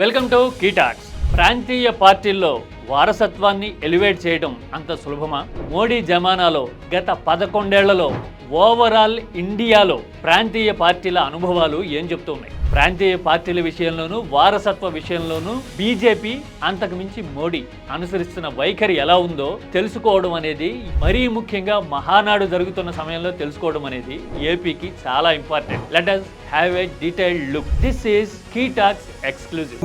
Welcome to కీటాక్స్. ప్రాంతీయ పార్టీల్లో వారసత్వాన్ని ఎలివేట్ చేయడం అంత సులభమా? మోడీ జమానాలో గత 11 ఏళ్లలో ఓవరాల్ ఇండియాలో ప్రాంతీయ పార్టీల అనుభవాలు ఏం చెప్తూ ఉన్నాయి? ప్రాంతీయ పార్టీల విషయంలోనూ వారసత్వ విషయంలోనూ బీజేపీ అంతకు మించి మోడీ అనుసరిస్తున్న వైఖరి ఎలా ఉందో తెలుసుకోవడం అనేది, మరీ ముఖ్యంగా మహానాడు జరుగుతున్న సమయంలో తెలుసుకోవడం అనేది ఏపీకి చాలా important. Let us have a detailed look. This is Key Talks exclusive.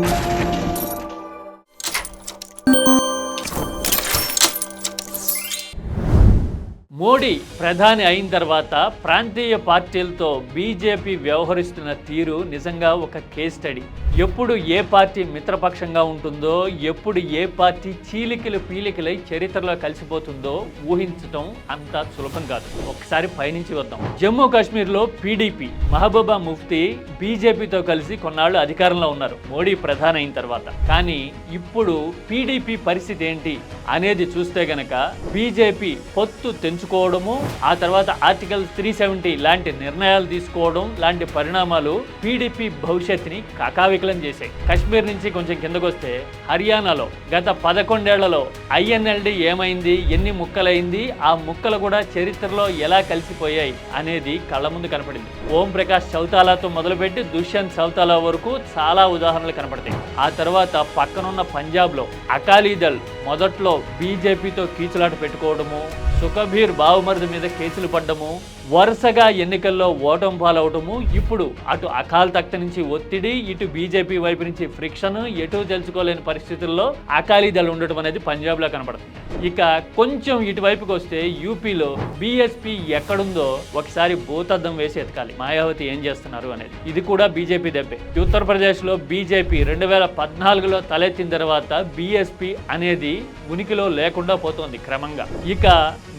Modi ప్రధాని అయిన తర్వాత ప్రాంతీయ పార్టీలతో బీజేపీ వ్యవహరిస్తున్న తీరు నిజంగా ఒక కేస్ స్టడీ. ఎప్పుడు ఏ పార్టీ మిత్రపక్షంగా ఉంటుందో, ఎప్పుడు ఏ పార్టీ చీలికలు పీలికలై చరిత్రలో కలిసిపోతుందో ఊహించటం అంత సులభం కాదు. ఒకసారి పైనుంచి వద్దాం. జమ్మూ కాశ్మీర్లో పీడీపీ మహబూబా ముఫ్తీ బీజేపీతో కలిసి కొన్నాళ్ళు అధికారంలో ఉన్నారు మోడీ ప్రధాని అయిన తర్వాత. కానీ ఇప్పుడు పీడీపీ పరిస్థితి ఏంటి అనేది చూస్తే గనక బీజేపీ పొత్తు తెంచుకోవడము, ఆ తర్వాత ఆర్టికల్ 370 లాంటి నిర్ణయాలు తీసుకోవడం లాంటి పరిణామాలు పీడీపీ భవిష్యత్తుని కాకావికలం చేశాయి. కశ్మీర్ నుంచి కొంచెం కిందకు వస్తే హర్యానాలో గత 11 ఏళ్లలో ఐఎన్ఎల్డి ఏమైంది, ఎన్ని ముక్కలైంది, ఆ ముక్కలు కూడా చరిత్రలో ఎలా కలిసిపోయాయి అనేది కళ్ళ ముందు కనపడింది. ఓం ప్రకాష్ చౌతాలాతో మొదలుపెట్టి దుష్యంత్ చౌతాలా వరకు చాలా ఉదాహరణలు కనపడతాయి. ఆ తర్వాత పక్కనున్న పంజాబ్లో అకాలీదళ్ మొదట్లో బీజేపీతో కీచులాట పెట్టుకోవడము, సుఖబీర్ బావుమరిది మీద కేసులు పడ్డము, వరుసగా ఎన్నికల్లో ఓటమి పాలవటము, ఇప్పుడు అటు అకాల్ తఖ్త్ నుంచి ఒత్తిడి, ఇటు బీజేపీ వైపు నుంచి ఫ్రిక్షన్, ఎటు తెలుసుకోలేని పరిస్థితుల్లో అకాలీదళ్ ఉండటం అనేది పంజాబ్లో కనపడుతుంది. ఇక కొంచెం ఇటువైపుకి వస్తే యూపీలో బీఎస్పీ ఎక్కడుందో ఒకసారి భూతద్దం వేసి ఎతకాలి, మాయావతి ఏం చేస్తున్నారు అనేది. ఇది కూడా బీజేపీ దెబ్బే. ఉత్తరప్రదేశ్లో బీజేపీ 2014లో తలెత్తిన తర్వాత బీఎస్పీ అనేది ఉనికిలో లేకుండా పోతోంది క్రమంగా. ఇక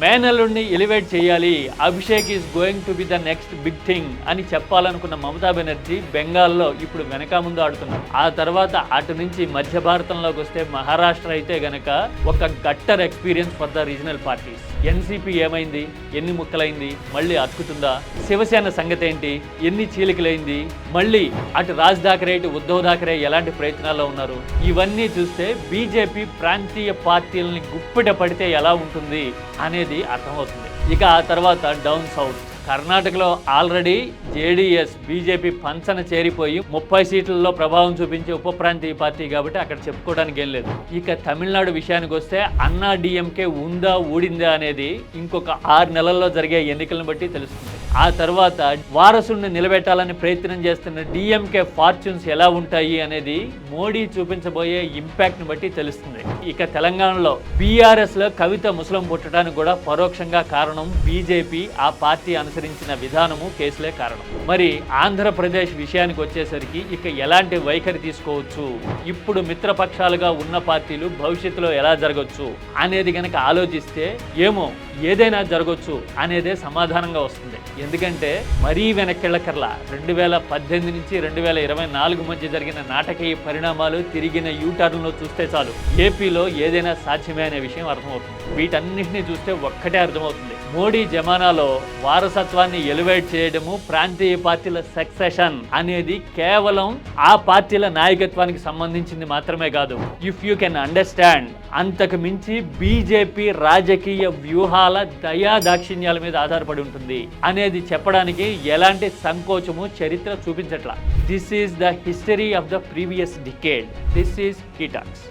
మేనల్లుడిని ఎలివేట్ చేయాలి, Abhishek is going to be the next big thing అని చెప్పాలనుకున్న మమతా బెనర్జీ బెంగాల్లో ఇప్పుడు వెనక ముందు ఆడుతున్నారు. ఆ తర్వాత అటు నుంచి మధ్య భారతంలోకి వస్తే మహారాష్ట్ర అయితే గనక ఒక gutter experience for the regional parties. NCP ఏమైంది, ఎన్ని ముక్కలైంది, మళ్ళీ అతుకుతుందా? శివసేన సంగతి ఏంటి, ఎన్ని చీలికలైంది? మళ్ళీ అటు రాజ్ ఠాకరే ఇటు ఉద్ధవ్ ఠాకరే ఎలాంటి ప్రయత్నాల్లో ఉన్నారు? ఇవన్నీ చూస్తే బీజేపీ ప్రాంతీయ పార్టీలని గుప్పిట పడితే ఎలా ఉంటుంది అనేది అర్థమవుతుంది. ఇక ఆ తర్వాత డౌన్ సౌత్ కర్ణాటకలో ఆల్రెడీ జేడీఎస్ బీజేపీ పంచన చేరిపోయి 30 సీట్లలో ప్రభావం చూపించే ఉప ప్రాంతీయ పార్టీ కాబట్టి అక్కడ చెప్పుకోవడానికి ఏం లేదు. ఇక తమిళనాడు విషయానికి వస్తే అన్నా డిఎంకే ఉందా ఊడిందా అనేది ఇంకొక 6 నెలల్లో జరిగే ఎన్నికలను బట్టి తెలుస్తుంది. ఆ తర్వాత వారసుడిని నిలబెట్టాలని ప్రయత్నం చేస్తున్న డిఎంకే ఫార్చ్యూన్స్ ఎలా ఉంటాయి అనేది మోడీ చూపించబోయే ఇంపాక్ట్ని బట్టి తెలుస్తుంది. ఇక తెలంగాణలో బీఆర్ఎస్లో కవిత ముసలం పుట్టడానికి కూడా పరోక్షంగా కారణం బీజేపీ, ఆ పార్టీ అనుసరించిన విధానము, కేసులే కారణం. మరి ఆంధ్రప్రదేశ్ విషయానికి వచ్చేసరికి ఇక ఎలాంటి వైఖరి తీసుకోవచ్చు, ఇప్పుడు మిత్రపక్షాలుగా ఉన్న పార్టీలు భవిష్యత్తులో ఎలా జరగవచ్చు అనేది గనక ఆలోచిస్తే ఏమో ఏదైనా జరగవచ్చు అనేదే సమాధానంగా వస్తుంది. ఎందుకంటే మరీ వెనక్కెళ్ళకర్లా 2018 నుంచి 2024 మధ్య జరిగిన నాటకీయ పరిణామాలు, తిరిగిన యూటర్న్లో చూస్తే చాలు ఏపీలో ఏదైనా సాధ్యమే అనే విషయం అర్థమవుతుంది. వీటన్నిటిని చూస్తే ఒక్కటే అర్థమవుతుంది, మోడీ జమానాలో వారసత్వాన్ని ఎలివేట్ చేయడము, ప్రాంతీయ పార్టీల సక్సెషన్ అనేది కేవలం ఆ పార్టీల నాయకత్వానికి సంబంధించింది మాత్రమే కాదు. ఇఫ్ యూ కెన్ అండర్స్టాండ్, అంతకు మించి బీజేపీ రాజకీయ వ్యూహాల దయాదాక్షిణ్యాల మీద ఆధారపడి ఉంటుంది అనేది చెప్పడానికి ఎలాంటి సంకోచము చరిత్ర చూపించట్లా. This is the history of the previous decade. This is key talks.